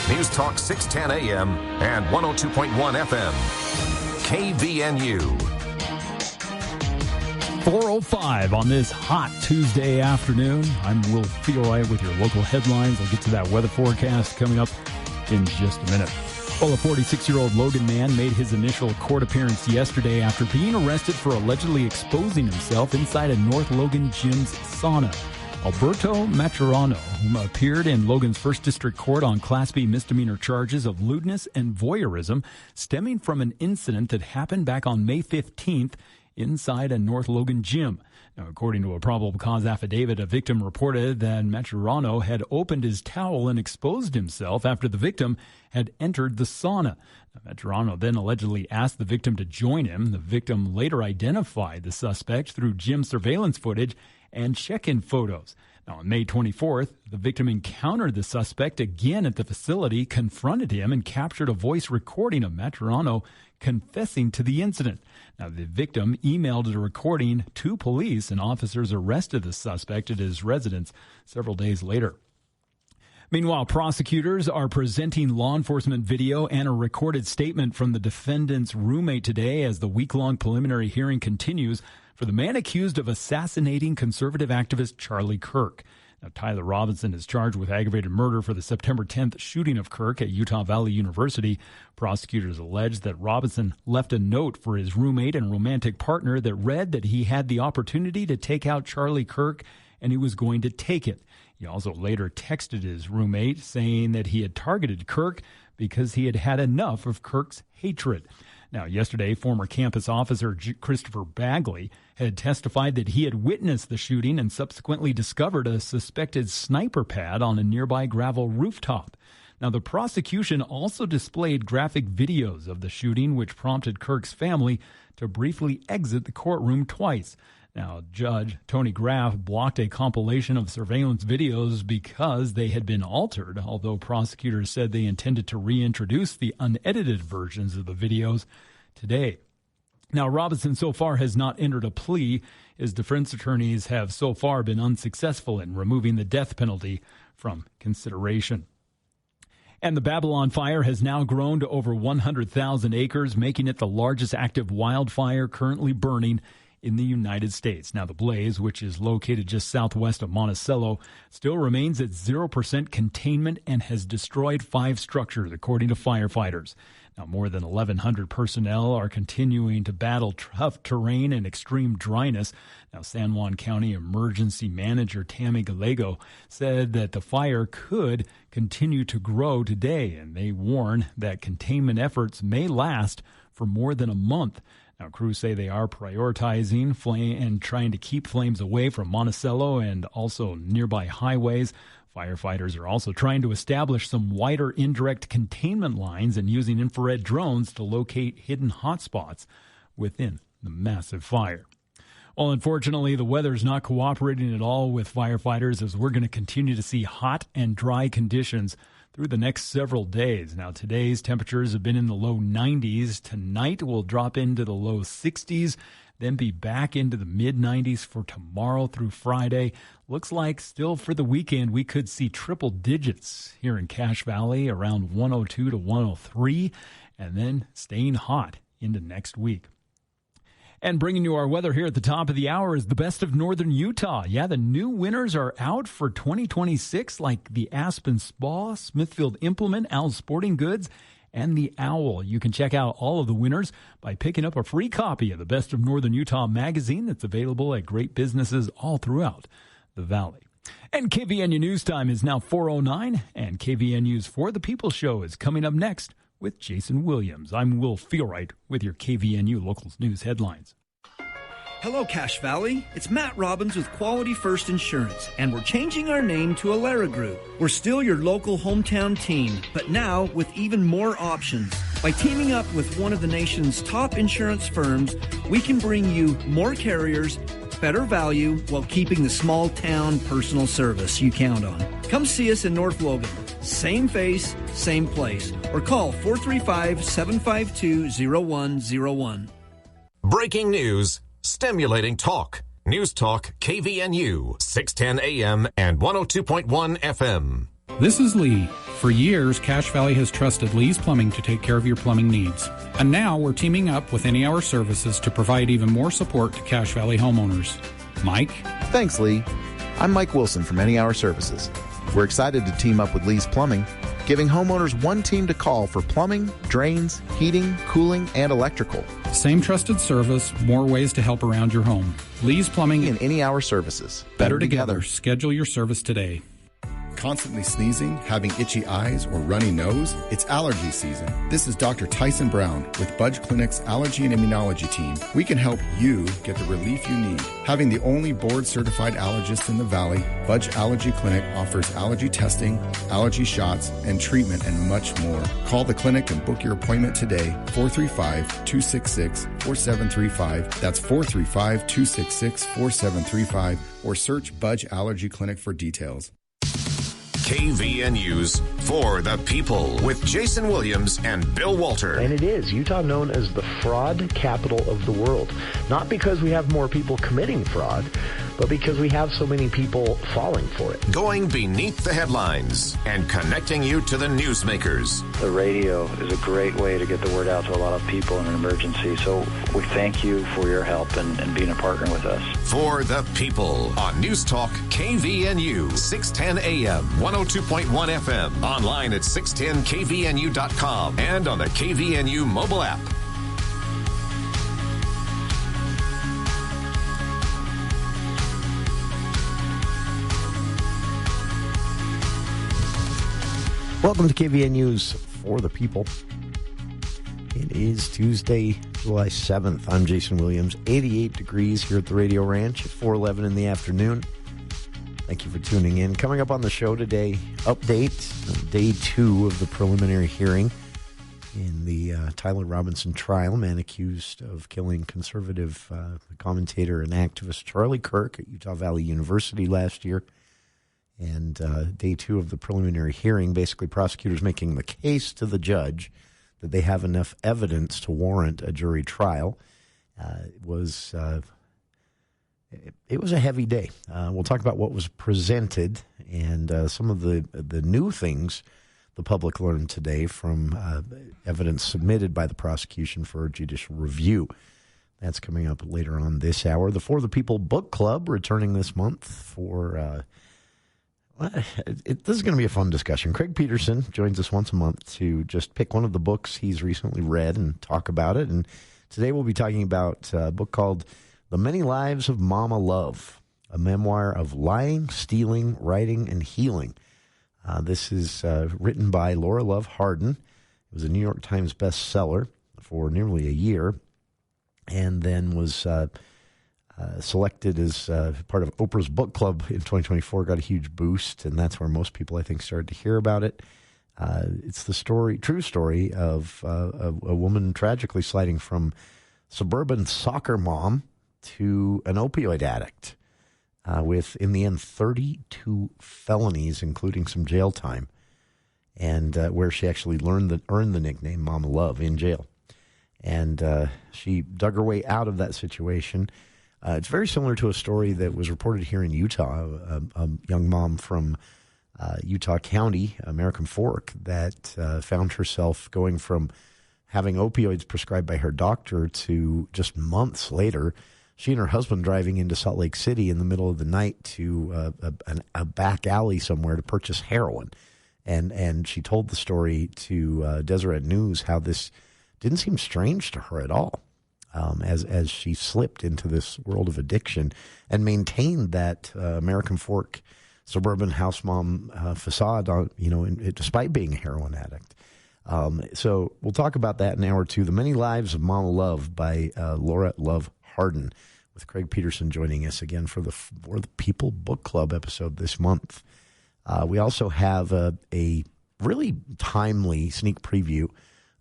News Talk 610 AM and 102.1 FM. KVNU. 4:05 on this hot Tuesday afternoon. I'm Will Feelright with your local headlines. I'll get to that weather forecast coming up in just a minute. Well, a 46-year-old Logan man made his initial court appearance yesterday after being arrested for allegedly exposing himself inside a North Logan gym's sauna. Alberto Maturano, whom appeared in Logan's First District Court on Class B misdemeanor charges of lewdness and voyeurism stemming from an incident that happened back on May 15th inside a North Logan gym. Now, according to a probable cause affidavit, a victim reported that Maturano had opened his towel and exposed himself after the victim had entered the sauna. Now, Maturano then allegedly asked the victim to join him. The victim later identified the suspect through gym surveillance footage and check-in photos. Now, on May 24th, the victim encountered the suspect again at the facility, confronted him, and captured a voice recording of Maturano confessing to the incident. Now, the victim emailed the recording to police, and officers arrested the suspect at his residence several days later. Meanwhile, prosecutors are presenting law enforcement video and a recorded statement from the defendant's roommate today as the week-long preliminary hearing continues for the man accused of assassinating conservative activist Charlie Kirk. Now, Tyler Robinson is charged with aggravated murder for the September 10th shooting of Kirk at Utah Valley University. Prosecutors allege that Robinson left a note for his roommate and romantic partner that read that he had the opportunity to take out Charlie Kirk and he was going to take it. He also later texted his roommate saying that he had targeted Kirk because he had had enough of Kirk's hatred. Now, yesterday, former campus officer Christopher Bagley had testified that he had witnessed the shooting and subsequently discovered a suspected sniper pad on a nearby gravel rooftop. Now, the prosecution also displayed graphic videos of the shooting, which prompted Kirk's family to briefly exit the courtroom twice. Now, Judge Tony Graff blocked a compilation of surveillance videos because they had been altered, although prosecutors said they intended to reintroduce the unedited versions of the videos today. Now, Robinson so far has not entered a plea. His defense attorneys have so far been unsuccessful in removing the death penalty from consideration. And the Babylon fire has now grown to over 100,000 acres, making it the largest active wildfire currently burning in the United States. Now, the blaze, which is located just southwest of Monticello, still remains at 0% containment and has destroyed 5 structures, according to firefighters. Now, more than 1,100 personnel are continuing to battle tough terrain and extreme dryness. Now, San Juan County Emergency Manager Tammy Gallego said that the fire could continue to grow today, and they warn that containment efforts may last for more than a month. Now, crews say they are prioritizing flame and trying to keep flames away from Monticello and also nearby highways. Firefighters are also trying to establish some wider indirect containment lines and using infrared drones to locate hidden hotspots within the massive fire. Well, unfortunately, the weather is not cooperating at all with firefighters as we're going to continue to see hot and dry conditions through the next several days. Now, today's temperatures have been in the low 90s. Tonight will drop into the low 60s, then be back into the mid-90s for tomorrow through Friday. Looks like still for the weekend we could see triple digits here in Cache Valley, around 102 to 103, and then staying hot into next week. And bringing you our weather here at the top of the hour is the best of northern Utah. Yeah, the new winners are out for 2026, like the Aspen Spa, Smithfield Implement, Al Sporting Goods, and the Owl. You can check out all of the winners by picking up a free copy of the Best of Northern Utah magazine that's available at great businesses all throughout the valley. And KVNU News Time is now 4:09, and KVNU's For the People show is coming up next with Jason Williams. I'm Will Feelright with your KVNU Locals News headlines. Hello, Cache Valley. It's Matt Robbins with Quality First Insurance, and we're changing our name to Alara Group. We're still your local hometown team, but now with even more options. By teaming up with one of the nation's top insurance firms, we can bring you more carriers, better value, while keeping the small town personal service you count on. Come see us in North Logan. Same face, same place. Or call 435-752-0101. Breaking news, stimulating talk. News Talk KVNU, 610 AM and 102.1 FM. This is Lee. For years, Cache Valley has trusted Lee's Plumbing to take care of your plumbing needs. And now we're teaming up with Any Hour Services to provide even more support to Cache Valley homeowners. Mike? Thanks, Lee. I'm Mike Wilson from Any Hour Services. We're excited to team up with Lee's Plumbing, giving homeowners one team to call for plumbing, drains, heating, cooling, and electrical. Same trusted service, more ways to help around your home. Lee's Plumbing and Any Hour Services. Better together. Schedule your service today. Constantly sneezing, having itchy eyes, or runny nose? It's allergy season. This is Dr. Tyson Brown with Budge Clinic's Allergy and Immunology team. We can help you get the relief you need. Having the only board-certified allergist in the Valley, Budge Allergy Clinic offers allergy testing, allergy shots, and treatment, and much more. Call the clinic and book your appointment today, 435-266-4735. That's 435-266-4735, or search Budge Allergy Clinic for details. KVNU's For the People with Jason Williams and Bill Walter. And it is Utah known as the fraud capital of the world. Not because we have more people committing fraud, but because we have so many people falling for it. Going beneath the headlines and connecting you to the newsmakers. The radio is a great way to get the word out to a lot of people in an emergency. So we thank you for your help and being a partner with us. For the People on News Talk KVNU, 610 AM, 102.1 FM, online at 610kvnu.com, and on the KVNU mobile app. Welcome to KVNU's For the People. It is Tuesday, July 7th. I'm Jason Williams. 88 degrees here at the Radio Ranch at 4:11 in the afternoon. Thank you for tuning in. Coming up on the show today, update, day 2 of the preliminary hearing in the Tyler Robinson trial, man accused of killing conservative commentator and activist Charlie Kirk at Utah Valley University last year. And day 2 of the preliminary hearing, basically prosecutors making the case to the judge that they have enough evidence to warrant a jury trial. It was a heavy day. We'll talk about what was presented and some of the new things the public learned today from evidence submitted by the prosecution for judicial review. That's coming up later on this hour. The For the People Book Club returning this month for... this is going to be a fun discussion. Craig Peterson joins us once a month to just pick one of the books he's recently read and talk about it. And today we'll be talking about a book called The Many Lives of Mama Love, a memoir of lying, stealing, writing, and healing. This is written by Laura Love Hardin. It was a New York Times bestseller for nearly a year, and then was... selected as part of Oprah's book club in 2024, got a huge boost, and that's where most people, I think, started to hear about it. It's the true story of a woman tragically sliding from suburban soccer mom to an opioid addict with, in the end, 32 felonies, including some jail time, and where she actually earned the nickname Mama Love in jail. And she dug her way out of that situation. It's very similar to a story that was reported here in Utah, a young mom from Utah County, American Fork, that found herself going from having opioids prescribed by her doctor to just months later, she and her husband driving into Salt Lake City in the middle of the night to a back alley somewhere to purchase heroin. And she told the story to Deseret News how this didn't seem strange to her at all. As she slipped into this world of addiction and maintained that American Fork suburban house mom facade, despite being a heroin addict. So we'll talk about that in hour 2. The Many Lives of Mama Love by Laura Love Hardin, with Craig Peterson joining us again for the People Book Club episode this month. We also have a really timely sneak preview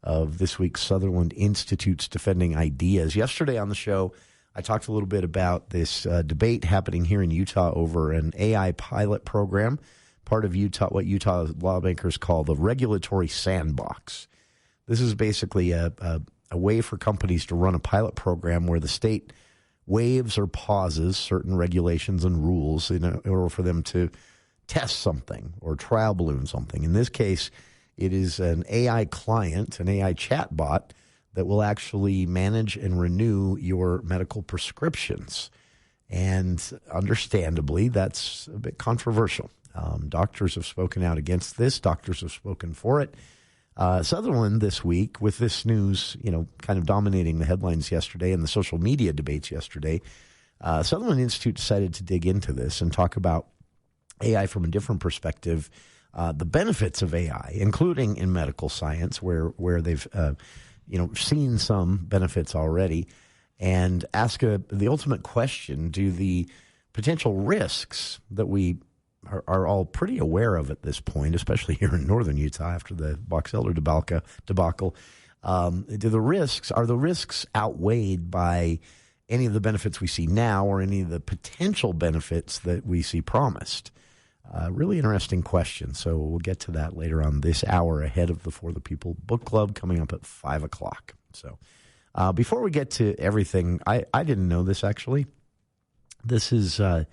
of this week's Sutherland Institute's Defending Ideas. Yesterday on the show, I talked a little bit about this debate happening here in Utah over an AI pilot program, part of what Utah lawmakers call the regulatory sandbox. This is basically a way for companies to run a pilot program where the state waives or pauses certain regulations and rules in order for them to test something or trial balloon something. In this case, it is an AI client, an AI chatbot that will actually manage and renew your medical prescriptions. And understandably, that's a bit controversial. Doctors have spoken out against this. Doctors have spoken for it. Sutherland this week, with this news, kind of dominating the headlines yesterday and the social media debates yesterday, Sutherland Institute decided to dig into this and talk about AI from a different perspective, the benefits of AI, including in medical science, where they've seen some benefits already, and ask the ultimate question: do the potential risks that we are all pretty aware of at this point, especially here in northern Utah after the Box Elder debacle, are the risks outweighed by any of the benefits we see now or any of the potential benefits that we see promised? Really interesting question. So we'll get to that later on this hour ahead of the For the People Book Club coming up at 5 o'clock. So before we get to everything, I didn't know this actually. This is the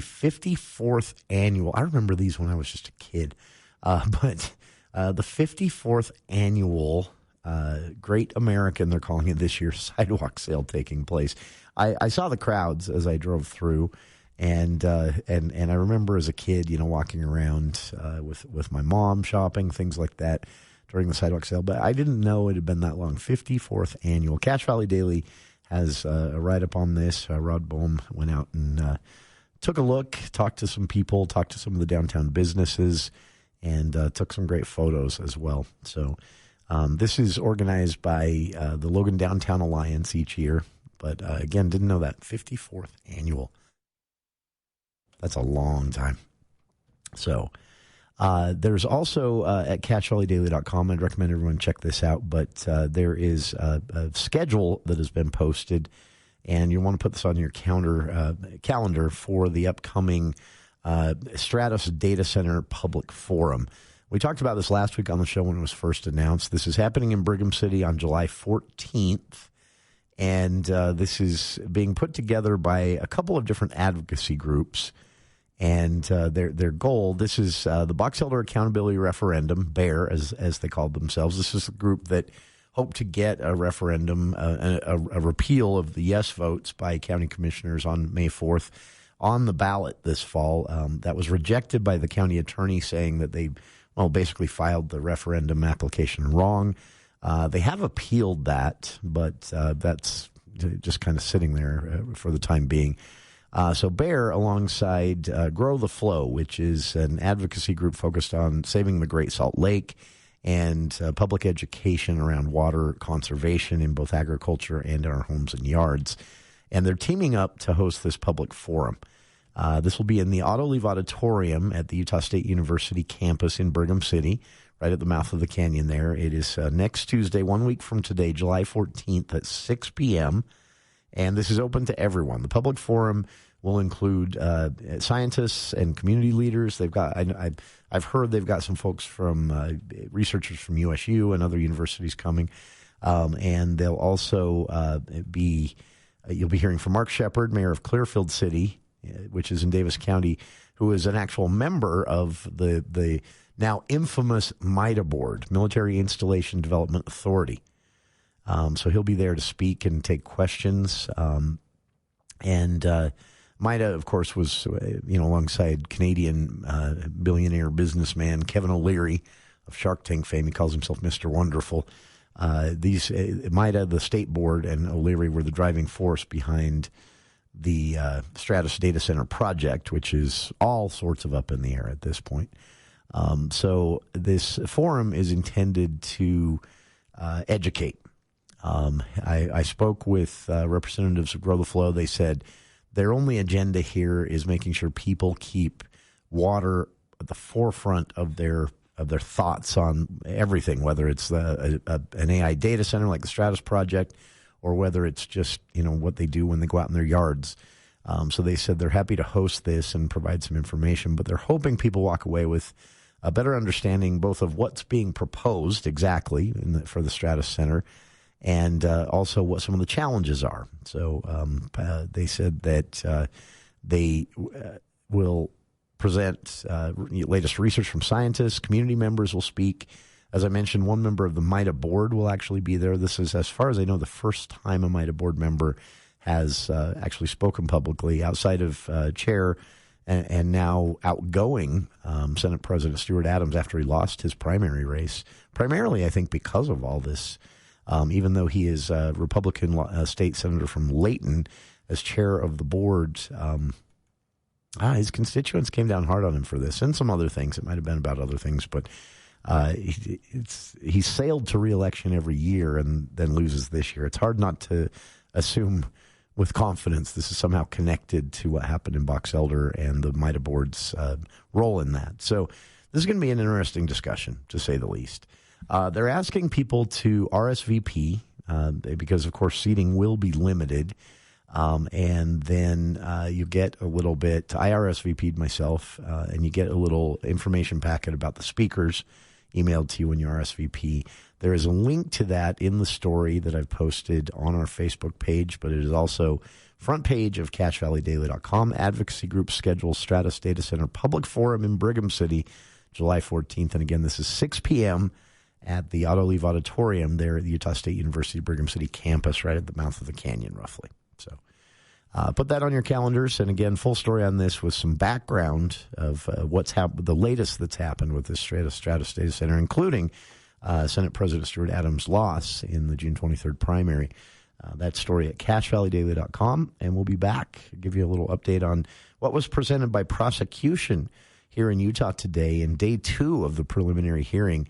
54th annual. I remember these when I was just a kid. But the 54th annual Great American, they're calling it this year, sidewalk sale taking place. I saw the crowds as I drove through, and I remember as a kid, walking around with my mom shopping, things like that during the sidewalk sale. But I didn't know it had been that long. 54th annual. Cache Valley Daily has a write-up on this. Rod Bohm went out and took a look, talked to some people, talked to some of the downtown businesses, and took some great photos as well. So this is organized by the Logan Downtown Alliance each year. But again, didn't know that. 54th annual. That's a long time. So there's also at catchvalleydaily.com. I'd recommend everyone check this out. But there is a schedule that has been posted, and you want to put this on your calendar for the upcoming Stratos Data Center Public Forum. We talked about this last week on the show when it was first announced. This is happening in Brigham City on July 14th, and this is being put together by a couple of different advocacy groups. And their goal, this is the Box Elder Accountability Referendum, BEAR, as they called themselves. This is a group that hoped to get a referendum, a repeal of the yes votes by county commissioners on May 4th on the ballot this fall. That was rejected by the county attorney, saying that they, basically filed the referendum application wrong. They have appealed that, but that's just kind of sitting there for the time being. So BEAR, alongside Grow the Flow, which is an advocacy group focused on saving the Great Salt Lake and public education around water conservation in both agriculture and in our homes and yards. And they're teaming up to host this public forum. This will be in the Autoliv Auditorium at the Utah State University campus in Brigham City, right at the mouth of the canyon there. It is next Tuesday, 1 week from today, July 14th at 6 p.m., and this is open to everyone. The public forum will include scientists and community leaders. They've got, I've heard they've got some folks from researchers from USU and other universities coming, and they'll also you'll be hearing from Mark Shepard, mayor of Clearfield City, which is in Davis County, who is an actual member of the now infamous MIDA board, Military Installation Development Authority. So he'll be there to speak and take questions. And MIDA, of course, was alongside Canadian billionaire businessman Kevin O'Leary of Shark Tank fame. He calls himself Mr. Wonderful. MIDA, the state board, and O'Leary were the driving force behind the Stratos Data Center Project, which is all sorts of up in the air at this point. So this forum is intended to educate. I spoke with representatives of Grow the Flow. They said their only agenda here is making sure people keep water at the forefront of their thoughts on everything, whether it's an AI data center like the Stratos Project, or whether it's just what they do when they go out in their yards. So they said they're happy to host this and provide some information, but they're hoping people walk away with a better understanding both of what's being proposed exactly for the Stratos Center, and also what some of the challenges are. So they said that they will present latest research from scientists. Community members will speak. As I mentioned, one member of the MITA board will actually be there. This is, as far as I know, the first time a MITA board member has actually spoken publicly outside of chair and now outgoing Senate President Stuart Adams after he lost his primary race, primarily, I think, because of all this. Even though he is a Republican state senator from Layton, as chair of the board, his constituents came down hard on him for this and some other things. It might have been about other things, but he sailed to re-election every year and then loses this year. It's hard not to assume with confidence this is somehow connected to what happened in Box Elder and the MITA board's role in that. So this is going to be an interesting discussion, to say the least. They're asking people to RSVP because, of course, seating will be limited. And then you get a little bit, I RSVP'd myself, and you get a little information packet about the speakers emailed to you when you RSVP. There is a link to that in the story that I've posted on our Facebook page, but it is also front page of CacheValleyDaily.com. Advocacy group schedule Stratos Data Center Public Forum in Brigham City, July 14th. And again, this is 6 p.m. at the Autoliv Auditorium there at the Utah State University Brigham City campus, right at the mouth of the canyon, roughly. So put that on your calendars. And again, full story on this with some background of what's happened, the latest that's happened with this Stratos Data Center, including Senate President Stuart Adams' loss in the June 23rd primary. That story at CacheValleyDaily.com. And we'll be back, give you a little update on what was presented by prosecution here in Utah today in day 2 of the preliminary hearing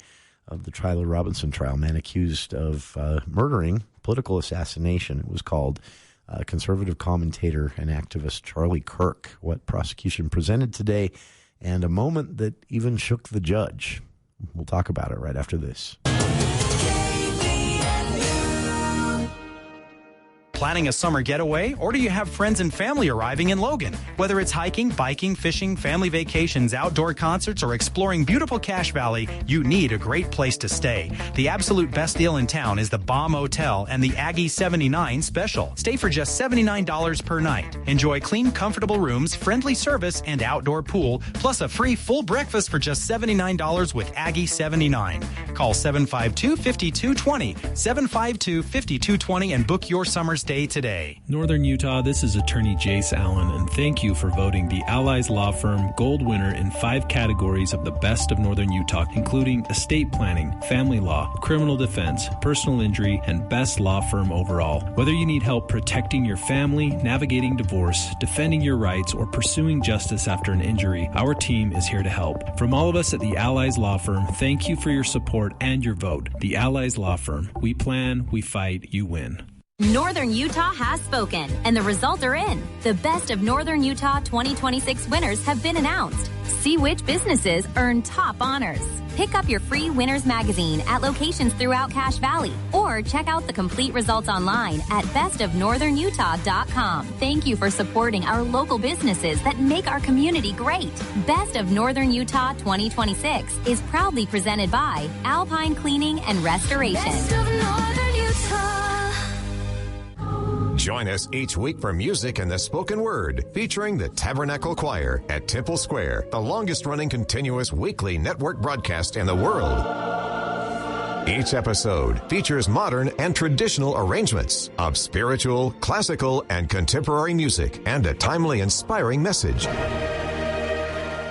of the Tyler Robinson trial, man accused of murdering, political assassination, it was called. Conservative commentator and activist Charlie Kirk, what prosecution presented today, and a moment that even shook the judge. We'll talk about it right after this. Planning a summer getaway, or do you have friends and family arriving in Logan? Whether it's hiking, biking, fishing, family vacations, outdoor concerts, or exploring beautiful Cache Valley, you need a great place to stay. The absolute best deal in town is the Bomb Hotel and the Aggie 79 special. Stay for just $79 per night. Enjoy clean, comfortable rooms, friendly service, and outdoor pool, plus a free full breakfast for just $79 with Aggie 79. Call 752-5220, 752-5220, and book your summer stay today. Northern Utah, this is attorney Jace Allen, and thank you for voting the Allies Law Firm gold winner in 5 categories of the best of Northern Utah, including estate planning, family law, criminal defense, personal injury, and best law firm overall. Whether you need help protecting your family, navigating divorce, defending your rights, or pursuing justice after an injury, our team is here to help. From all of us at the Allies Law Firm, thank you for your support and your vote. The Allies Law Firm. We plan, we fight, you win. Northern Utah has spoken, and the results are in. The Best of Northern Utah 2026 winners have been announced. See which businesses earn top honors. Pick up your free Winners magazine at locations throughout Cache Valley, or check out the complete results online at bestofnorthernutah.com. Thank you for supporting our local businesses that make our community great. Best of Northern Utah 2026 is proudly presented by Alpine Cleaning and Restoration. Best of Northern Utah. Join us each week for music and the spoken word, featuring the Tabernacle Choir at Temple Square, the longest-running continuous weekly network broadcast in the world. Each episode features modern and traditional arrangements of spiritual, classical, and contemporary music, and a timely, inspiring message.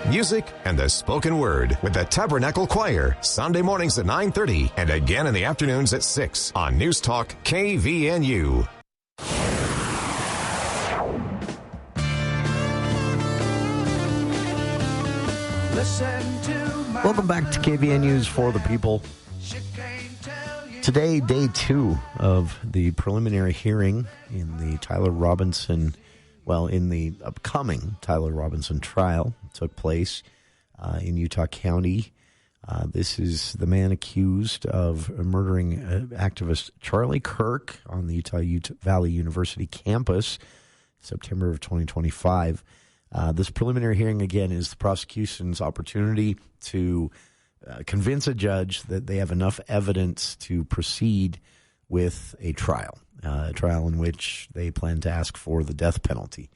Music and the spoken word with the Tabernacle Choir, Sunday mornings at 9:30 and again in the afternoons at 6 on News Talk KVNU. Welcome back to KVNU's For the People. Today, day 2 of the preliminary hearing in the in the upcoming Tyler Robinson trial took place in Utah County. This is the man accused of murdering activist Charlie Kirk on the Utah Valley University campus, September of 2025. This preliminary hearing, again, is the prosecution's opportunity to convince a judge that they have enough evidence to proceed with a trial in which they plan to ask for the death penalty.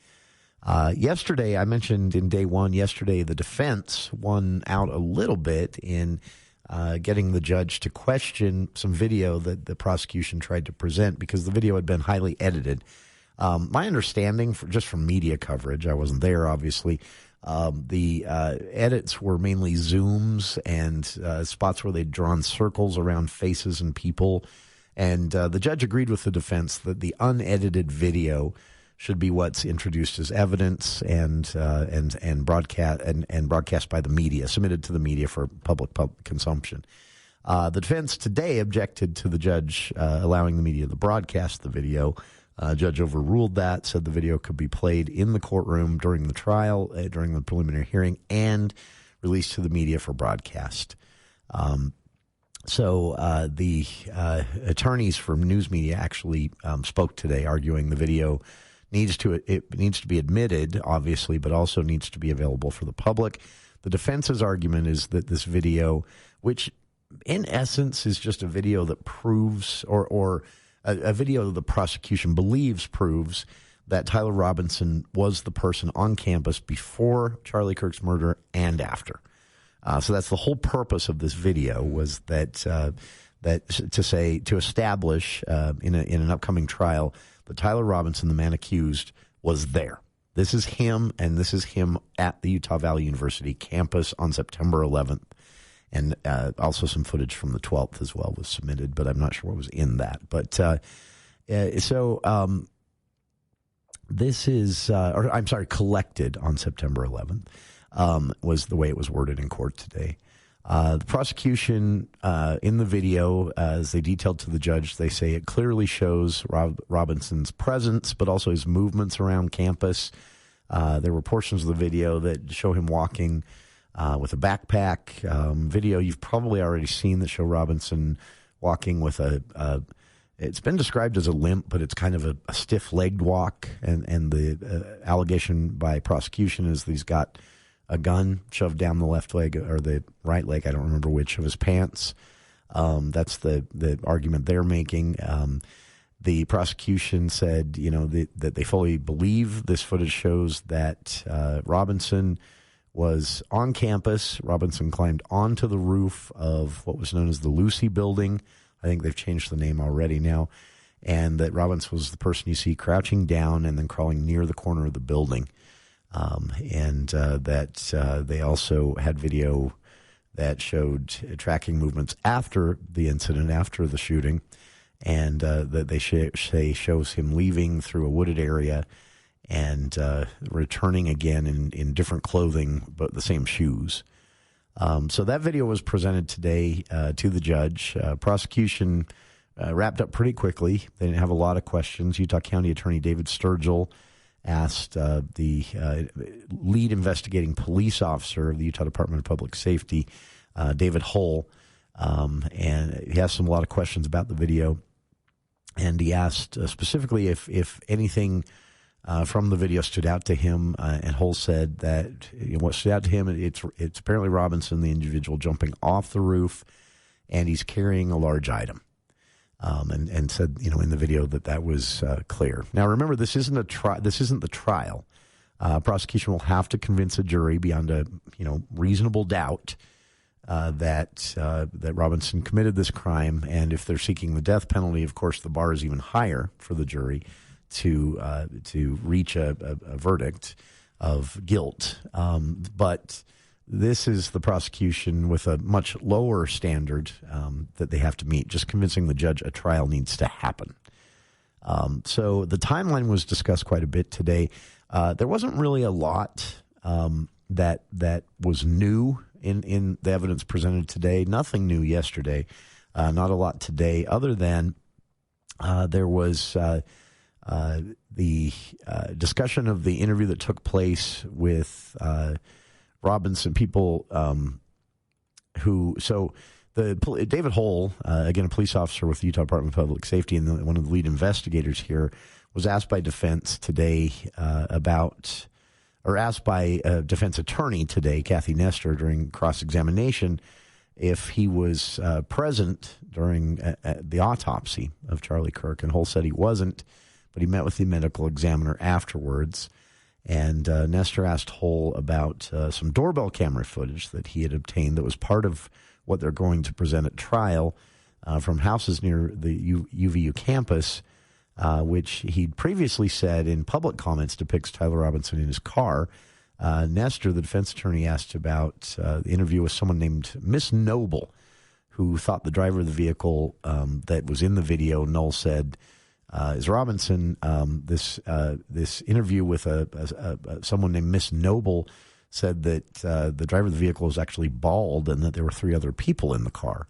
Yesterday, I mentioned in day one, yesterday the defense won out a little bit in getting the judge to question some video that the prosecution tried to present because the video had been highly edited. My understanding, just from media coverage, I wasn't there, obviously, the edits were mainly zooms and spots where they'd drawn circles around faces and people. And the judge agreed with the defense that the unedited video should be what's introduced as evidence and broadcast by the media, submitted to the media for public consumption. The defense today objected to the judge allowing the media to broadcast the video. Judge overruled that, said the video could be played in the courtroom during the trial, during the preliminary hearing, and released to the media for broadcast. So the attorneys from news media actually spoke today, arguing the video needs to be admitted, obviously, but also needs to be available for the public. The defense's argument is that this video, which in essence is just a video that proves, or a video the prosecution believes proves that Tyler Robinson was the person on campus before Charlie Kirk's murder and after. So that's the whole purpose of this video, was that to establish in an upcoming trial that Tyler Robinson, the man accused, was there. This is him, and this is him at the Utah Valley University campus on September 11th. And also some footage from the 12th as well was submitted, but I'm not sure what was in that. But this is, collected on September 11th, was the way it was worded in court today. The prosecution in the video, as they detailed to the judge, they say it clearly shows Robinson's presence, but also his movements around campus. There were portions of the video that show him walking with a backpack. Video you've probably already seen that show Robinson walking with it's been described as a limp, but it's kind of a stiff-legged walk. And the allegation by prosecution is that he's got a gun shoved down the left leg or the right leg, I don't remember which, of his pants. That's the argument they're making. The prosecution said, that they fully believe this footage shows that Robinson was on campus. Robinson climbed onto the roof of what was known as the Lucy Building. I think they've changed the name already now. And that Robinson was the person you see crouching down and then crawling near the corner of the building. That they also had video that showed tracking movements after the incident, after the shooting, and that they say shows him leaving through a wooded area and returning again in different clothing, but the same shoes. So that video was presented today to the judge. Prosecution wrapped up pretty quickly. They didn't have a lot of questions. Utah County Attorney David Sturgill asked the lead investigating police officer of the Utah Department of Public Safety, David Hull, and he asked him a lot of questions about the video. And he asked specifically if anything from the video stood out to him, and Hull said that what stood out to him, it's apparently Robinson, the individual, jumping off the roof, and he's carrying a large item. And said, in the video that was clear. Now, remember, this isn't the trial. Prosecution will have to convince a jury beyond a reasonable doubt that Robinson committed this crime. And if they're seeking the death penalty, of course, the bar is even higher for the jury to reach a verdict of guilt. But this is the prosecution with a much lower standard that they have to meet. Just convincing the judge a trial needs to happen. So the timeline was discussed quite a bit today. There wasn't really a lot that was new in the evidence presented today. Nothing new yesterday. Not a lot today, other than there was the discussion of the interview that took place with Robinson, people David Hull, again, a police officer with the Utah Department of Public Safety and one of the lead investigators here, was asked by defense today asked by a defense attorney today, Kathy Nestor, during cross-examination, if he was present during the autopsy of Charlie Kirk. And Hull said he wasn't, but he met with the medical examiner afterwards. And Nestor asked Hull about some doorbell camera footage that he had obtained that was part of what they're going to present at trial from houses near the UVU campus, which he'd previously said in public comments depicts Tyler Robinson in his car. Nestor, the defense attorney, asked about the interview with someone named Miss Noble, who thought the driver of the vehicle that was in the video, Null said, is Robinson. This interview with someone named Miss Noble said that the driver of the vehicle was actually bald and that there were 3 other people in the car.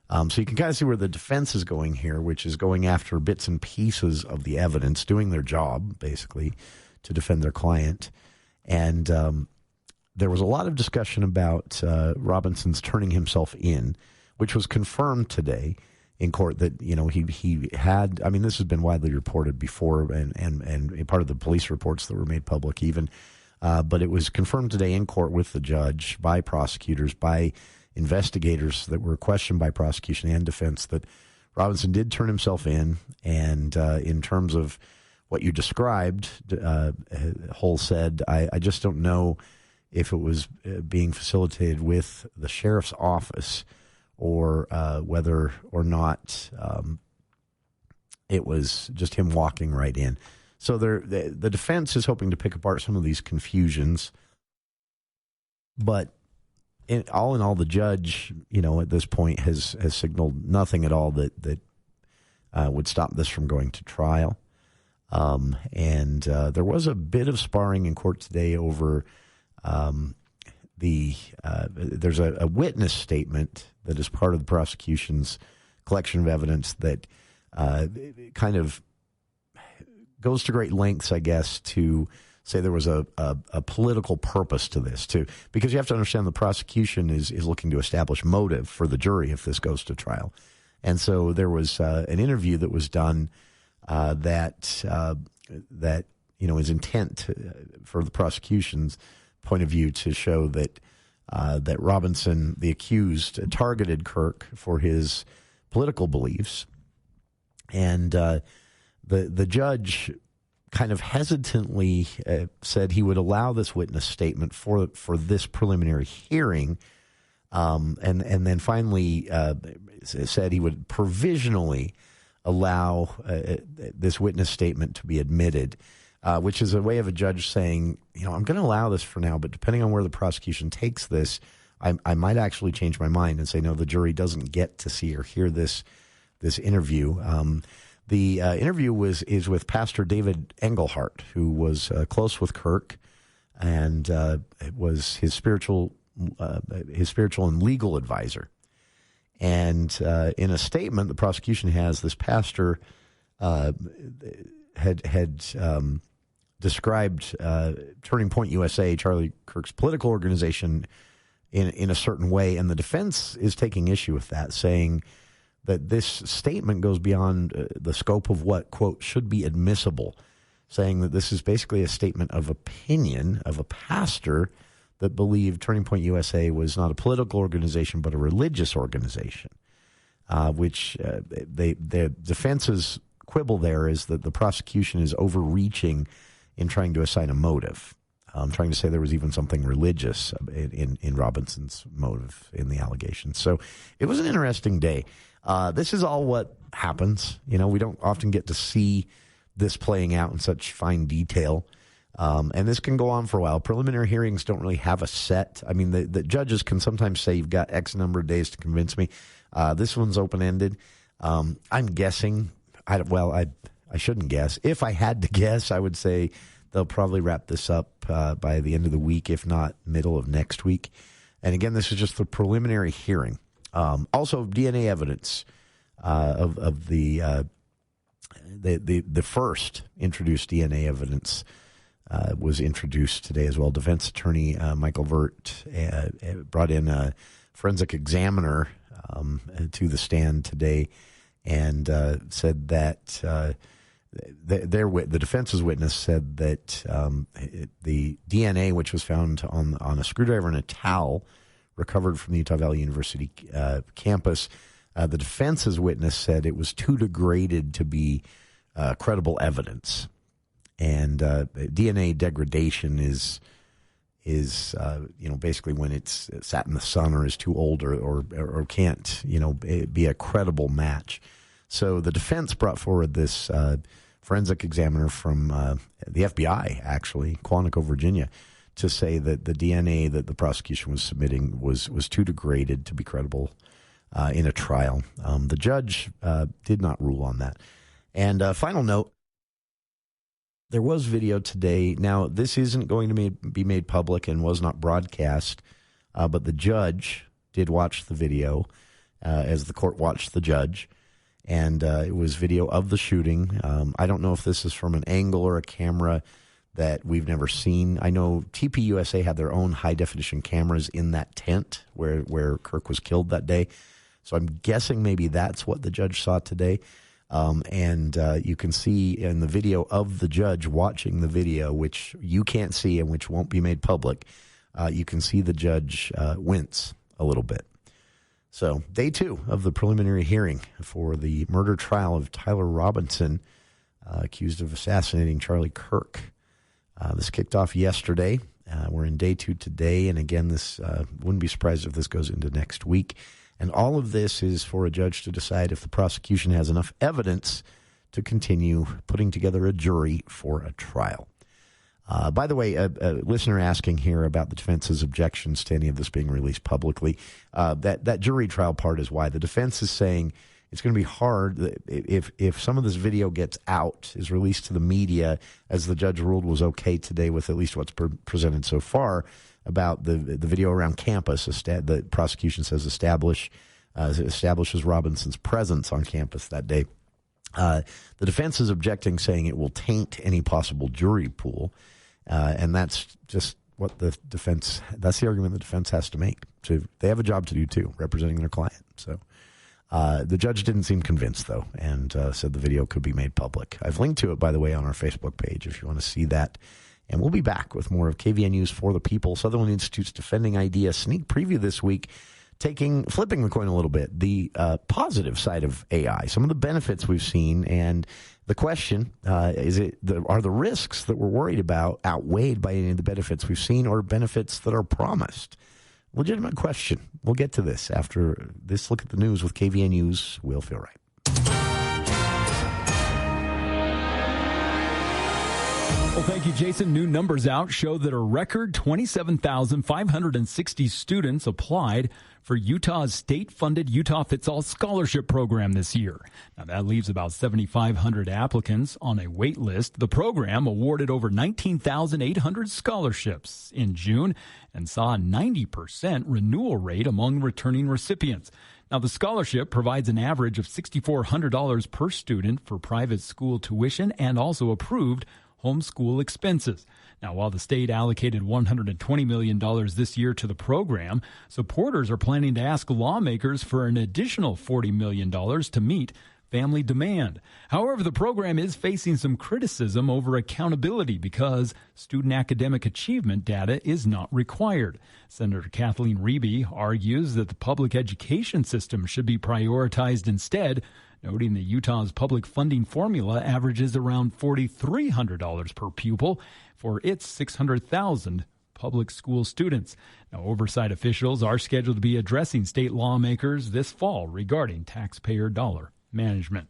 So you can kind of see where the defense is going here, which is going after bits and pieces of the evidence, doing their job, basically, to defend their client. And there was a lot of discussion about Robinson's turning himself in, which was confirmed today in court that, he had, this has been widely reported before and part of the police reports that were made public even, but it was confirmed today in court with the judge, by prosecutors, by investigators that were questioned by prosecution and defense, that Robinson did turn himself in. And in terms of what you described, Hull said, I just don't know if it was being facilitated with the sheriff's office or whether or not it was just him walking right in. So the defense is hoping to pick apart some of these confusions. But all in all, the judge, at this point has signaled nothing at all that would stop this from going to trial. And there was a bit of sparring in court today over there's a witness statement that is part of the prosecution's collection of evidence that kind of goes to great lengths, I guess, to say there was a political purpose to this, too. Because you have to understand the prosecution is looking to establish motive for the jury if this goes to trial. And so there was an interview that was done that is intent for the prosecution's point of view to show that that Robinson, the accused, targeted Kirk for his political beliefs. And the judge kind of hesitantly said he would allow this witness statement for this preliminary hearing, and then finally said he would provisionally allow this witness statement to be admitted, which is a way of a judge saying, I'm going to allow this for now, but depending on where the prosecution takes this, I might actually change my mind and say, no, the jury doesn't get to see or hear this interview. The interview is with Pastor David Engelhardt, who was close with Kirk, and was his spiritual and legal advisor. And in a statement, the prosecution has this pastor had described Turning Point USA, Charlie Kirk's political organization, in a certain way, and the defense is taking issue with that, saying that this statement goes beyond the scope of what, quote, should be admissible, saying that this is basically a statement of opinion of a pastor that believed Turning Point USA was not a political organization but a religious organization, which the defense's quibble there is that the prosecution is overreaching in trying to assign a motive, trying to say there was even something religious in Robinson's motive in the allegation. So it was an interesting day. This is all what happens. We don't often get to see this playing out in such fine detail. And this can go on for a while. Preliminary hearings don't really have a set. The judges can sometimes say you've got X number of days to convince me. This one's open-ended. I'm guessing. I shouldn't guess. If I had to guess, I would say they'll probably wrap this up by the end of the week, if not middle of next week. And again, this is just the preliminary hearing. Also, DNA evidence of the first introduced DNA evidence was introduced today as well. Defense attorney Michael Vert brought in a forensic examiner to the stand today and said that the defense's witness said that the DNA, which was found on a screwdriver and a towel recovered from the Utah Valley University campus, the defense's witness said it was too degraded to be credible evidence. And DNA degradation is basically when it's sat in the sun or is too old or can't, be a credible match. So the defense brought forward this forensic examiner from the FBI, actually, Quantico, Virginia, to say that the DNA that the prosecution was submitting was too degraded to be credible in a trial. The judge did not rule on that. And final note, there was video today. Now, this isn't going to be made public and was not broadcast, but the judge did watch the video as the court watched the judge. And it was video of the shooting. I don't know if this is from an angle or a camera that we've never seen. I know TPUSA had their own high-definition cameras in that tent where Kirk was killed that day. So I'm guessing maybe that's what the judge saw today. And you can see in the video of the judge watching the video, which you can't see and which won't be made public, you can see the judge wince a little bit. So day 2 of the preliminary hearing for the murder trial of Tyler Robinson, accused of assassinating Charlie Kirk. This kicked off yesterday. We're in day 2 today. And again, this wouldn't be surprised if this goes into next week. And all of this is for a judge to decide if the prosecution has enough evidence to continue putting together a jury for a trial. By the way, a listener asking here about the defense's objections to any of this being released publicly. That jury trial part is why the defense is saying it's going to be hard if some of this video gets out, is released to the media, as the judge ruled was okay today with at least what's presented so far about the video around campus. The prosecution says establishes Robinson's presence on campus that day. The defense is objecting, saying it will taint any possible jury pool. And that's just what the defense, that's the argument the defense has to make. So they have a job to do too, representing their client. So the judge didn't seem convinced, though, and said the video could be made public. I've linked to it, by the way, on our Facebook page if you want to see that. And we'll be back with more of KVNU's For the People, Sutherland Institute's Defending Idea sneak preview this week, flipping the coin a little bit, the positive side of AI, some of the benefits we've seen, and the question, are the risks that we're worried about outweighed by any of the benefits we've seen or benefits that are promised? Legitimate question. We'll get to this after this look at the news with KVNU's Will Feel Right. Well, thank you, Jason. New numbers out show that a record 27,560 students applied for Utah's state-funded Utah Fits All Scholarship Program this year. Now, that leaves about 7,500 applicants on a wait list. The program awarded over 19,800 scholarships in June and saw a 90% renewal rate among returning recipients. Now, the scholarship provides an average of $6,400 per student for private school tuition and also approved homeschool expenses. Now, while the state allocated $120 million this year to the program, supporters are planning to ask lawmakers for an additional $40 million to meet family demand. However, the program is facing some criticism over accountability because student academic achievement data is not required. Senator Kathleen Reeby argues that the public education system should be prioritized instead, noting that Utah's public funding formula averages around $4,300 per pupil for its 600,000 public school students. Now, oversight officials are scheduled to be addressing state lawmakers this fall regarding taxpayer dollar management.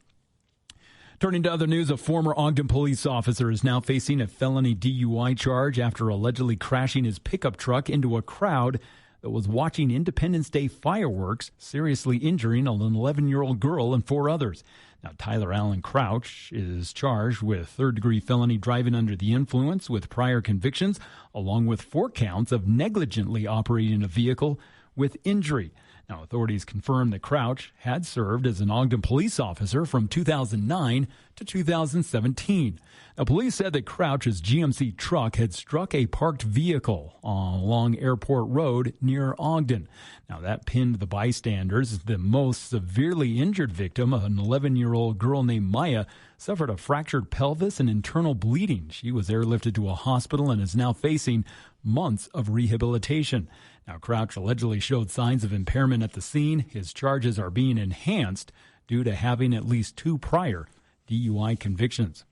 Turning to other news, a former Ogden police officer is now facing a felony DUI charge after allegedly crashing his pickup truck into a crowd that was watching Independence Day fireworks, seriously injuring an 11-year-old girl and 4 others. Now, Tyler Allen Crouch is charged with third-degree felony driving under the influence with prior convictions, along with 4 counts of negligently operating a vehicle with injury. Now, authorities confirmed that Crouch had served as an Ogden police officer from 2009 to 2017. Now, police said that Crouch's GMC truck had struck a parked vehicle along Airport Road near Ogden. Now, that pinned the bystanders. The most severely injured victim, an 11-year-old girl named Maya, suffered a fractured pelvis and internal bleeding. She was airlifted to a hospital and is now facing months of rehabilitation. Now, Crouch allegedly showed signs of impairment at the scene. His charges are being enhanced due to having at least 2 prior DUI convictions.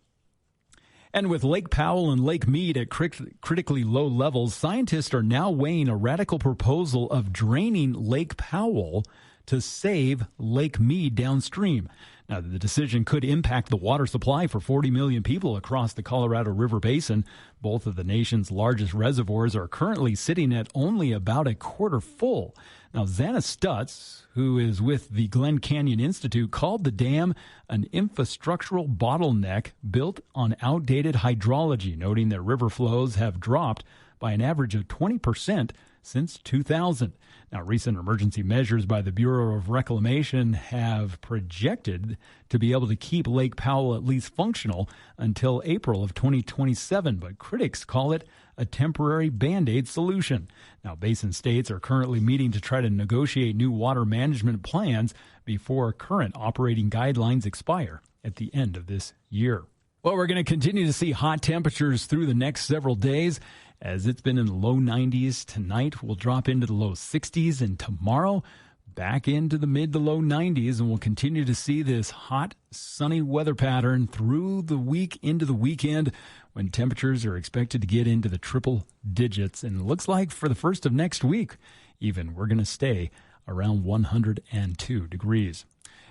And with Lake Powell and Lake Mead at critically low levels, scientists are now weighing a radical proposal of draining Lake Powell to save Lake Mead downstream. Now, the decision could impact the water supply for 40 million people across the Colorado River Basin. Both of the nation's largest reservoirs are currently sitting at only about a quarter full. Now, Xana Stutz, who is with the Glen Canyon Institute, called the dam an infrastructural bottleneck built on outdated hydrology, noting that river flows have dropped by an average of 20% since 2000. Now, recent emergency measures by the Bureau of Reclamation have projected to be able to keep Lake Powell at least functional until April of 2027, but critics call it a temporary Band-Aid solution. Now, basin states are currently meeting to try to negotiate new water management plans before current operating guidelines expire at the end of this year. Well, we're going to continue to see hot temperatures through the next several days. As it's been in the low 90s tonight, we'll drop into the low 60s, and tomorrow back into the mid to low 90s, and we'll continue to see this hot, sunny weather pattern through the week into the weekend when temperatures are expected to get into the triple digits. And it looks like for the first of next week, even, we're going to stay around 102 degrees.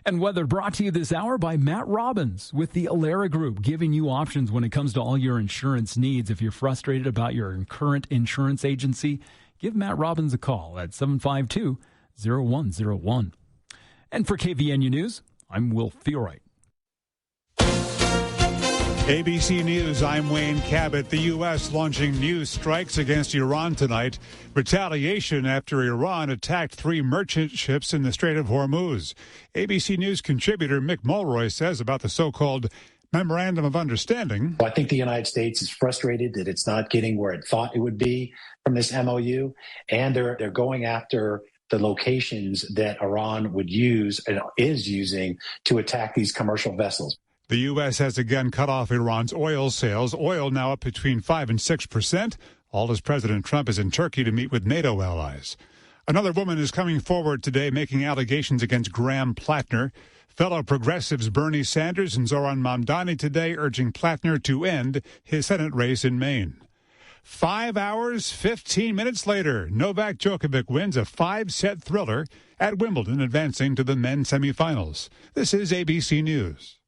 And weather brought to you this hour by Matt Robbins with the Alara Group, giving you options when it comes to all your insurance needs. If you're frustrated about your current insurance agency, give Matt Robbins a call at 752-0101. And for KVNU News, I'm Will Feelright. ABC News, I'm Wayne Cabot. The U.S. launching new strikes against Iran tonight. Retaliation after Iran attacked 3 merchant ships in the Strait of Hormuz. ABC News contributor Mick Mulroy says about the so-called Memorandum of Understanding. I think the United States is frustrated that it's not getting where it thought it would be from this MOU, and they're going after the locations that Iran would use and is using to attack these commercial vessels. The U.S. has again cut off Iran's oil sales, oil now up between 5% and 6%, all as President Trump is in Turkey to meet with NATO allies. Another woman is coming forward today making allegations against Graham Plattner. Fellow progressives Bernie Sanders and Zoran Mamdani today urging Plattner to end his Senate race in Maine. 5 hours, 15 minutes later, Novak Djokovic wins a 5-set thriller at Wimbledon, advancing to the men's semifinals. This is ABC News.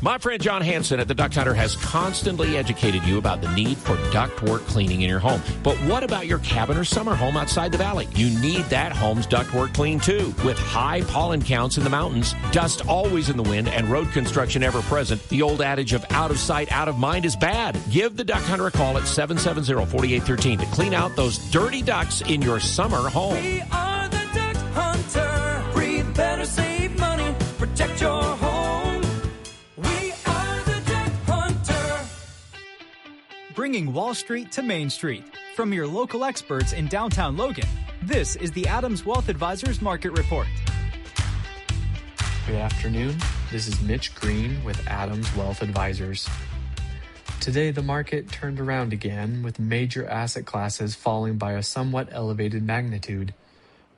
My friend John Hansen at the Duct Hunter has constantly educated you about the need for ductwork cleaning in your home. But what about your cabin or summer home outside the valley? You need that home's ductwork cleaned too. With high pollen counts in the mountains, dust always in the wind, and road construction ever present, the old adage of out of sight, out of mind is bad. Give the Duct Hunter a call at 770-4813 to clean out those dirty ducts in your summer home. We are the Duct Hunter. Breathe better, save money, protect your home. Bringing Wall Street to Main Street. From your local experts in downtown Logan, this is the Adams Wealth Advisors Market Report. Good afternoon. This is Mitch Green with Adams Wealth Advisors. Today, the market turned around again, with major asset classes falling by a somewhat elevated magnitude.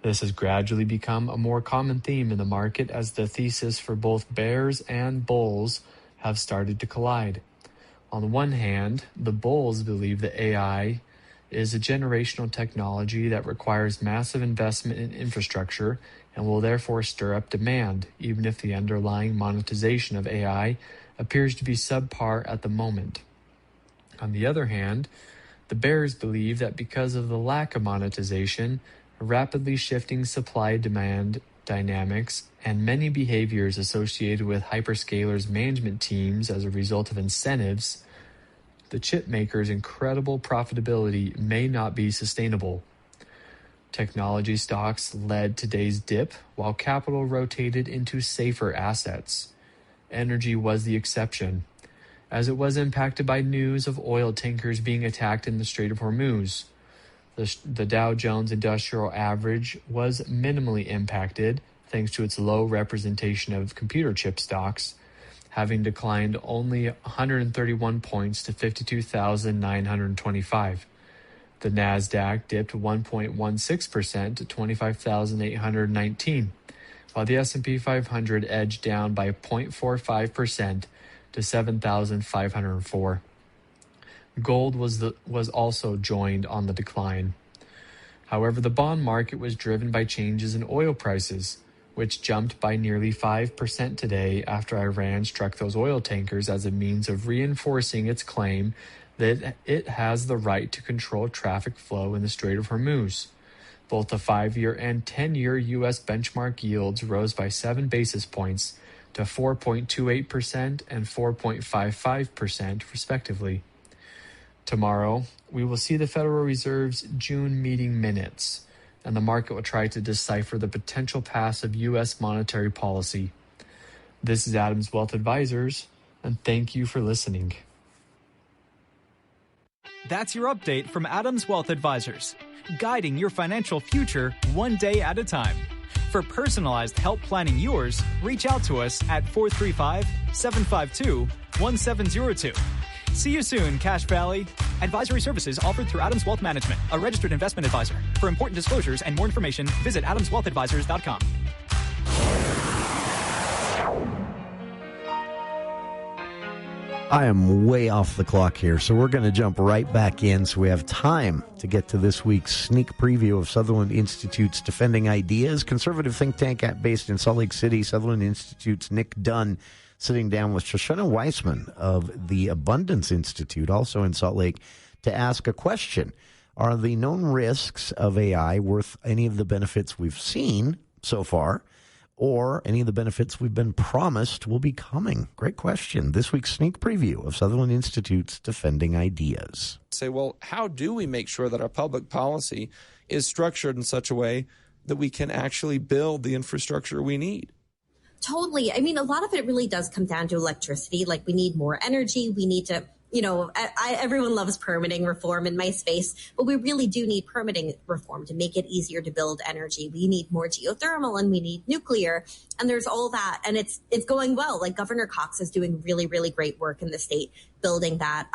This has gradually become a more common theme in the market as the thesis for both bears and bulls have started to collide. On the one hand, the bulls believe that AI is a generational technology that requires massive investment in infrastructure and will therefore stir up demand, even if the underlying monetization of AI appears to be subpar at the moment. On the other hand, the bears believe that because of the lack of monetization, rapidly shifting supply-demand dynamics, and many behaviors associated with hyperscalers' management teams as a result of incentives, the chip makers' incredible profitability may not be sustainable. Technology stocks led today's dip, while capital rotated into safer assets. Energy was the exception, as it was impacted by news of oil tankers being attacked in the Strait of Hormuz. The Dow Jones Industrial Average was minimally impacted thanks to its low representation of computer chip stocks, having declined only 131 points to 52,925. The Nasdaq dipped 1.16% to 25,819, while the S&P 500 edged down by 0.45% to $7,504. Gold was also joined on the decline. However, the bond market was driven by changes in oil prices, which jumped by nearly 5% today after Iran struck those oil tankers as a means of reinforcing its claim that it has the right to control traffic flow in the Strait of Hormuz. Both the 5-year and 10-year U.S. benchmark yields rose by 7 basis points to 4.28% and 4.55%, respectively. Tomorrow, we will see the Federal Reserve's June meeting minutes, and the market will try to decipher the potential path of U.S. monetary policy. This is Adams Wealth Advisors, and thank you for listening. That's your update from Adams Wealth Advisors, guiding your financial future one day at a time. For personalized help planning yours, reach out to us at 435-752-1702. See you soon, Cache Valley. Advisory services offered through Adams Wealth Management, a registered investment advisor. For important disclosures and more information, visit adamswealthadvisors.com. I am way off the clock here, so we're going to jump right back in so we have time to get to this week's sneak preview of Sutherland Institute's Defending Ideas, conservative think tank based in Salt Lake City. Sutherland Institute's Nick Dunn sitting down with Shoshana Weissman of the Abundance Institute, also in Salt Lake, to ask a question. Are the known risks of AI worth any of the benefits we've seen so far, or any of the benefits we've been promised will be coming? Great question. This week's sneak preview of Sutherland Institute's Defending Ideas. Say, well, how do we make sure that our public policy is structured in such a way that we can actually build the infrastructure we need? Totally. I mean, a lot of it really does come down to electricity. Like, we need more energy. We need to, everyone loves permitting reform in my space, but we really do need permitting reform to make it easier to build energy. We need more geothermal and we need nuclear, and there's all that. And it's going well. Like, Governor Cox is doing really, really great work in the state building that.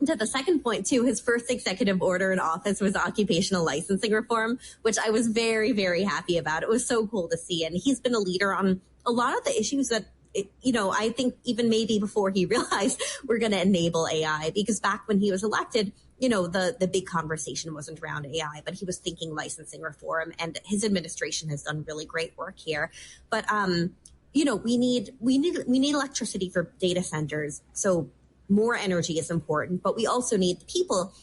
To the second point, too, his first executive order in office was occupational licensing reform, which I was very, very happy about. It was so cool to see. And he's been a leader on a lot of the issues that, I think even maybe before he realized we're going to enable AI, because back when he was elected, the big conversation wasn't around AI, but he was thinking licensing reform, and his administration has done really great work here. But, we need electricity for data centers. So more energy is important, but we also need the people.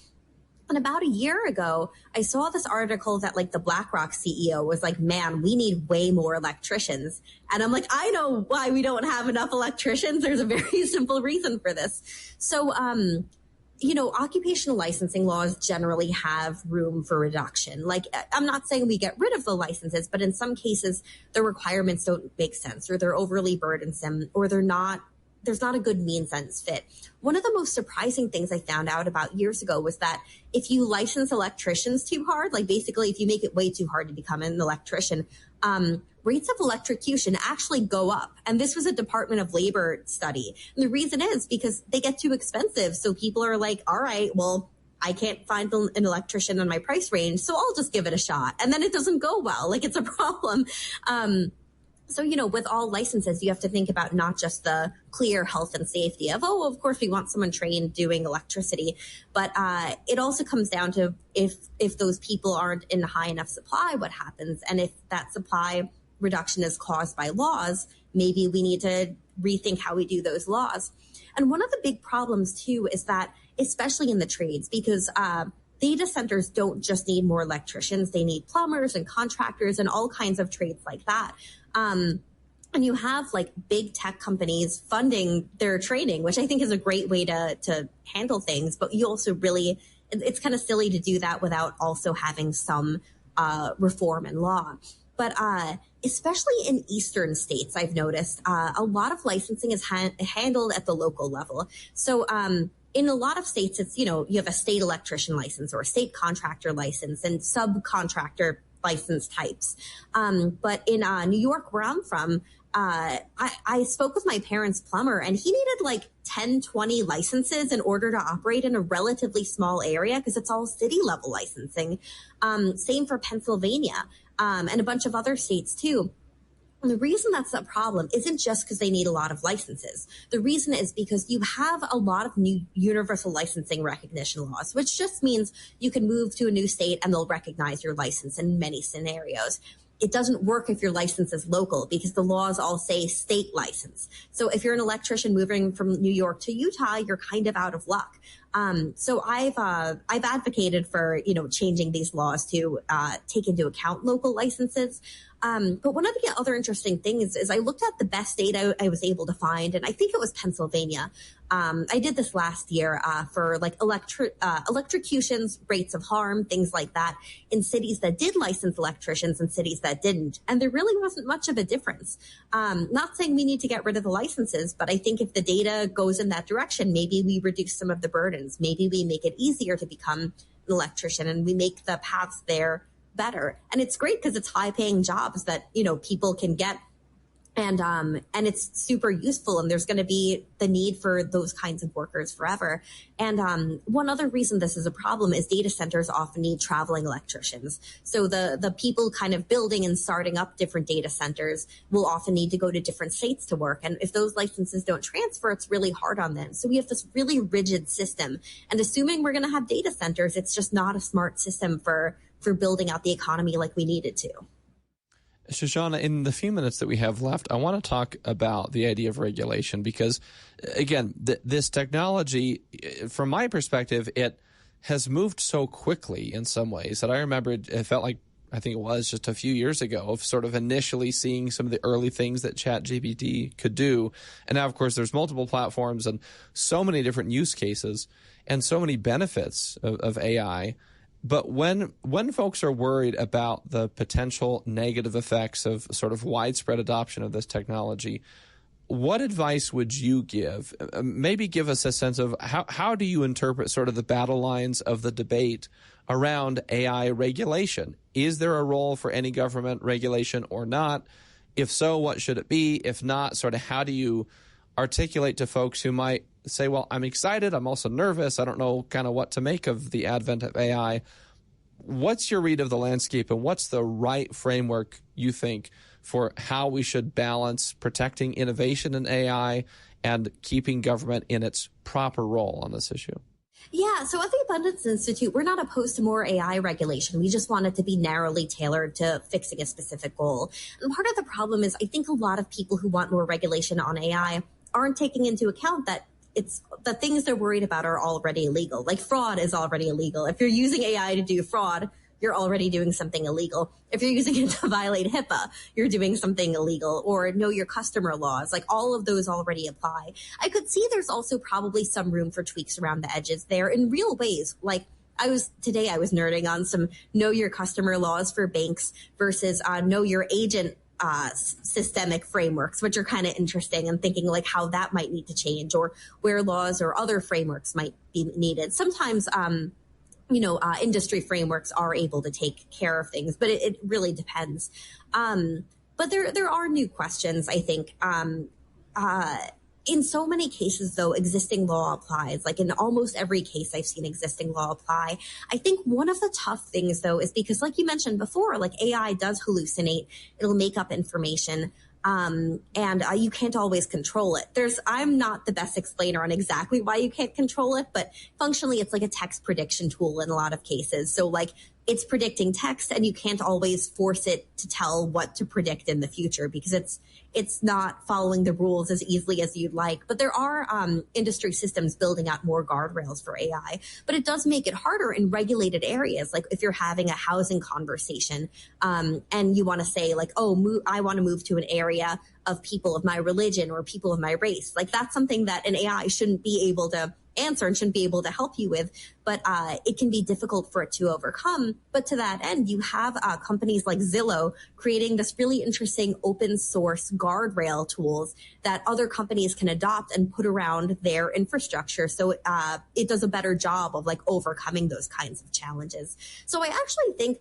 And about a year ago, I saw this article that the BlackRock CEO was like, man, we need way more electricians. And I'm like, I know why we don't have enough electricians. There's a very simple reason for this. So, occupational licensing laws generally have room for reduction. Like, I'm not saying we get rid of the licenses, but in some cases, the requirements don't make sense, or they're overly burdensome, or there's not a good means-sense fit. One of the most surprising things I found out about years ago was that if you license electricians too hard, like basically if you make it way too hard to become an electrician, rates of electrocution actually go up. And this was a Department of Labor study. And the reason is because they get too expensive. So people are like, all right, well, I can't find an electrician in my price range, so I'll just give it a shot. And then it doesn't go well. Like, it's a problem. So, with all licenses, you have to think about not just the clear health and safety of, of course, we want someone trained doing electricity, but it also comes down to if those people aren't in high enough supply, what happens? And if that supply reduction is caused by laws, maybe we need to rethink how we do those laws. And one of the big problems, too, is that, especially in the trades, because data centers don't just need more electricians, they need plumbers and contractors and all kinds of trades like that. And you have big tech companies funding their training, which I think is a great way to handle things. But you also it's kind of silly to do that without also having some reform in law. But especially in eastern states, I've noticed a lot of licensing is handled at the local level. So in a lot of states, it's, you have a state electrician license or a state contractor license and subcontractor license types. But in New York, where I'm from, I spoke with my parents' plumber, and he needed 10, 20 licenses in order to operate in a relatively small area because it's all city level licensing. Same for Pennsylvania and a bunch of other states too. And the reason that's a problem isn't just because they need a lot of licenses. The reason is because you have a lot of new universal licensing recognition laws, which just means you can move to a new state and they'll recognize your license in many scenarios. It doesn't work if your license is local because the laws all say state license. So if you're an electrician moving from New York to Utah, you're kind of out of luck. So I've advocated for, changing these laws to take into account local licenses. But one of the other interesting things is I looked at the best data I was able to find, and I think it was Pennsylvania. I did this last year for like electrocutions, rates of harm, things like that in cities that did license electricians and cities that didn't. And there really wasn't much of a difference. Not saying we need to get rid of the licenses, but I think if the data goes in that direction, maybe we reduce some of the burdens. Maybe we make it easier to become an electrician and we make the paths there better. And it's great because it's high paying jobs that, people can get. And it's super useful, and there's going to be the need for those kinds of workers forever. And one other reason this is a problem is data centers often need traveling electricians. So the people kind of building and starting up different data centers will often need to go to different states to work. And if those licenses don't transfer, it's really hard on them. So we have this really rigid system. And assuming we're going to have data centers, it's just not a smart system for building out the economy like we need it to. Shoshana, in the few minutes that we have left, I want to talk about the idea of regulation because, again, this technology, from my perspective, it has moved so quickly in some ways that I remember it felt like, I think it was just a few years ago, of sort of initially seeing some of the early things that ChatGPT could do. And now, of course, there's multiple platforms and so many different use cases and so many benefits of AI. But when folks are worried about the potential negative effects of sort of widespread adoption of this technology, what advice would you give? Maybe give us a sense of how do you interpret sort of the battle lines of the debate around AI regulation? Is there a role for any government regulation or not? If so, what should it be? If not, sort of how do you articulate to folks who might say, well, I'm excited, I'm also nervous, I don't know kind of what to make of the advent of AI. What's your read of the landscape, and what's the right framework, you think, for how we should balance protecting innovation in AI and keeping government in its proper role on this issue? Yeah, so at the Abundance Institute, we're not opposed to more AI regulation. We just want it to be narrowly tailored to fixing a specific goal. And part of the problem is I think a lot of people who want more regulation on AI aren't taking into account that it's the things they're worried about are already illegal. Like fraud is already illegal. If you're using AI to do fraud, you're already doing something illegal. If you're using it to violate HIPAA, you're doing something illegal, or know your customer laws. Like all of those already apply. I could see there's also probably some room for tweaks around the edges there in real ways. Like I was nerding on some know your customer laws for banks versus know your agent systemic frameworks, which are kind of interesting, and thinking like how that might need to change, or where laws or other frameworks might be needed. Sometimes, industry frameworks are able to take care of things, but it really depends. But there are new questions, I think. In so many cases, though, existing law applies. Like in almost every case I've seen existing law apply. I think one of the tough things, though, is because like you mentioned before, like AI does hallucinate. It'll make up information. And you can't always control it. I'm not the best explainer on exactly why you can't control it, but functionally it's like a text prediction tool in a lot of cases. So like it's predicting text, and you can't always force it to tell what to predict in the future because it's not following the rules as easily as you'd like. But there are industry systems building out more guardrails for AI. But it does make it harder in regulated areas. Like if you're having a housing conversation and you want to say like, I want to move to an area of people of my religion or people of my race. Like that's something that an AI shouldn't be able to answer and shouldn't be able to help you with, but it can be difficult for it to overcome. But to that end, you have companies like Zillow creating this really interesting open source guardrail tools that other companies can adopt and put around their infrastructure. So it does a better job of like overcoming those kinds of challenges. So I actually think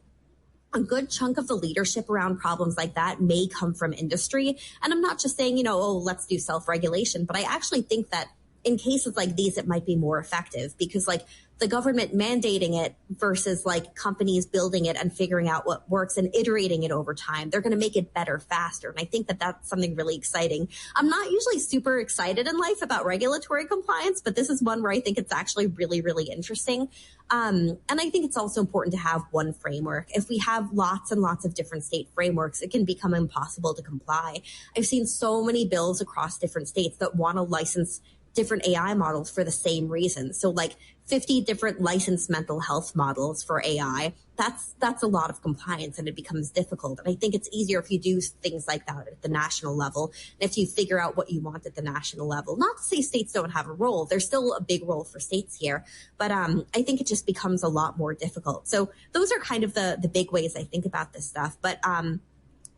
a good chunk of the leadership around problems like that may come from industry. And I'm not just saying, let's do self-regulation, but I actually think that in cases like these, it might be more effective because like the government mandating it versus like companies building it and figuring out what works and iterating it over time. They're going to make it better faster. And I think that that's something really exciting. I'm not usually super excited in life about regulatory compliance, but this is one where I think it's actually really, really interesting. And I think it's also important to have one framework. If we have lots and lots of different state frameworks, it can become impossible to comply. I've seen so many bills across different states that want to license different AI models for the same reason. So like 50 different licensed mental health models for AI, that's a lot of compliance and it becomes difficult. And I think it's easier if you do things like that at the national level. And if you figure out what you want at the national level, not to say states don't have a role. There's still a big role for states here. But I think it just becomes a lot more difficult. So those are kind of the big ways I think about this stuff. But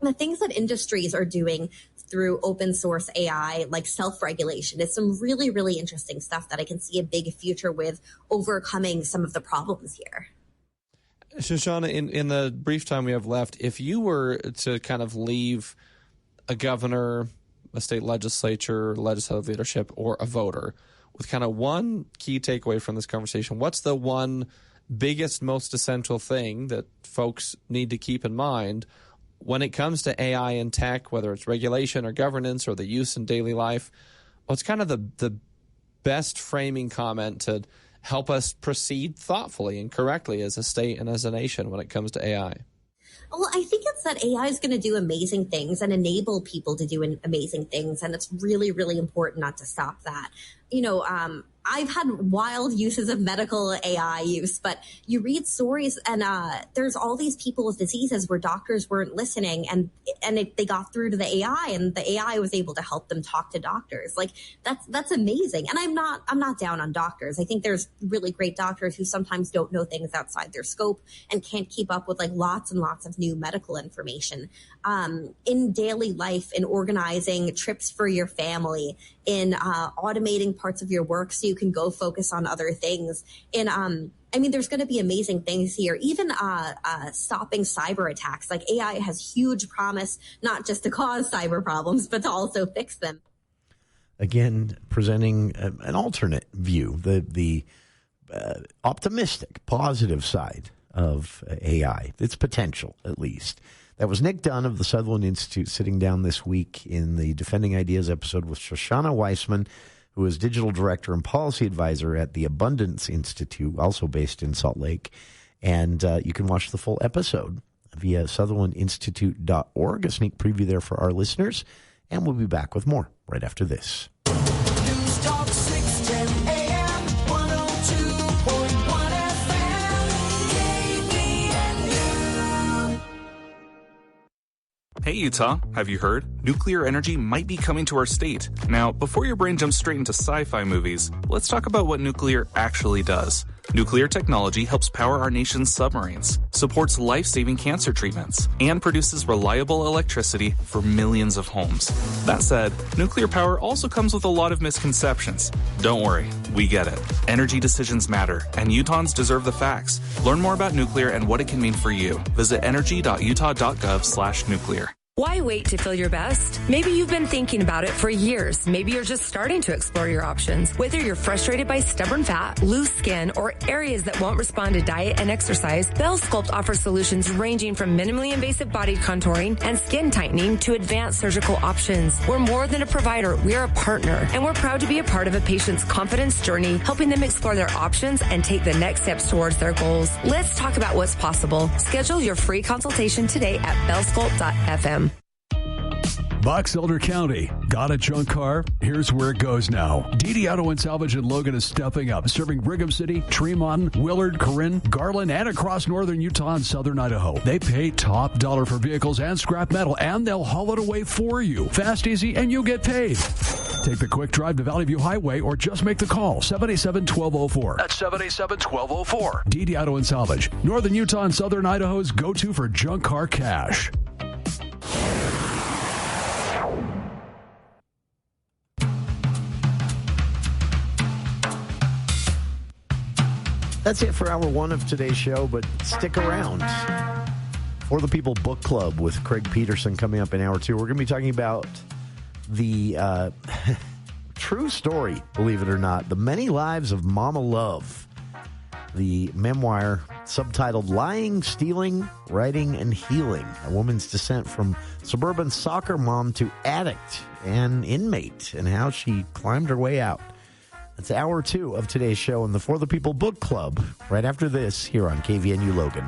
the things that industries are doing through open source AI, like self-regulation, is some really, really interesting stuff that I can see a big future with overcoming some of the problems here. Shoshana, in the brief time we have left, if you were to kind of leave a governor, a state legislature, legislative leadership, or a voter with kind of one key takeaway from this conversation, what's the one biggest, most essential thing that folks need to keep in mind when it comes to AI and tech, whether it's regulation or governance or the use in daily life? What's kind of the best framing comment to help us proceed thoughtfully and correctly as a state and as a nation when it comes to AI? Well, I think it's that AI is going to do amazing things and enable people to do amazing things. And it's really, really important not to stop that. You know, I've had wild uses of medical AI use, but you read stories and there's all these people with diseases where doctors weren't listening and they got through to the AI and the AI was able to help them talk to doctors. Like that's amazing. And I'm not down on doctors. I think there's really great doctors who sometimes don't know things outside their scope and can't keep up with like lots and lots of new medical information. In daily life, in organizing trips for your family, in automating parts of your work so you can go focus on other things. And I mean, there's going to be amazing things here. Even stopping cyber attacks. Like AI has huge promise, not just to cause cyber problems, but to also fix them. Again, presenting an alternate view, the optimistic, positive side of AI, its potential at least. That was Nick Dunn of the Sutherland Institute sitting down this week in the Defending Ideas episode with Shoshana Weissman, who is digital director and policy advisor at the Abundance Institute, also based in Salt Lake. And you can watch the full episode via sutherlandinstitute.org, a sneak preview there for our listeners. And we'll be back with more right after this. News Talk 610 AM, 102.1 FM, KBNU. Hey Utah, have you heard? Nuclear energy might be coming to our state. Now, before your brain jumps straight into sci-fi movies, let's talk about what nuclear actually does. Nuclear technology helps power our nation's submarines, supports life-saving cancer treatments, and produces reliable electricity for millions of homes. That said, nuclear power also comes with a lot of misconceptions. Don't worry, we get it. Energy decisions matter, and Utahns deserve the facts. Learn more about nuclear and what it can mean for you. Visit energy.utah.gov/nuclear. Why wait to feel your best? Maybe you've been thinking about it for years. Maybe you're just starting to explore your options. Whether you're frustrated by stubborn fat, loose skin, or areas that won't respond to diet and exercise, Bell Sculpt offers solutions ranging from minimally invasive body contouring and skin tightening to advanced surgical options. We're more than a provider, we're a partner, and we're proud to be a part of a patient's confidence journey, helping them explore their options and take the next steps towards their goals. Let's talk about what's possible. Schedule your free consultation today at bellsculpt.fm. Box Elder County. Got a junk car? Here's where it goes now. DD Auto and Salvage in Logan is stepping up, serving Brigham City, Tremont, Willard, Corinne, Garland, and across northern Utah and southern Idaho. They pay top dollar for vehicles and scrap metal, and they'll haul it away for you. Fast, easy, and you'll get paid. Take the quick drive to Valley View Highway or just make the call, 787-1204. That's 787-1204. DD Auto and Salvage, northern Utah and southern Idaho's go-to for junk car cash. That's it for hour one of today's show, but stick around for the People Book Club with Craig Peterson coming up in hour two. We're going to be talking about the true story, believe it or not. The Many Lives of Mama Love. The memoir subtitled Lying, Stealing, Writing, and Healing. A woman's descent from suburban soccer mom to addict and inmate and how she climbed her way out. That's hour 2 of today's show in the For the People Book Club. Right after this, here on KVNU Logan.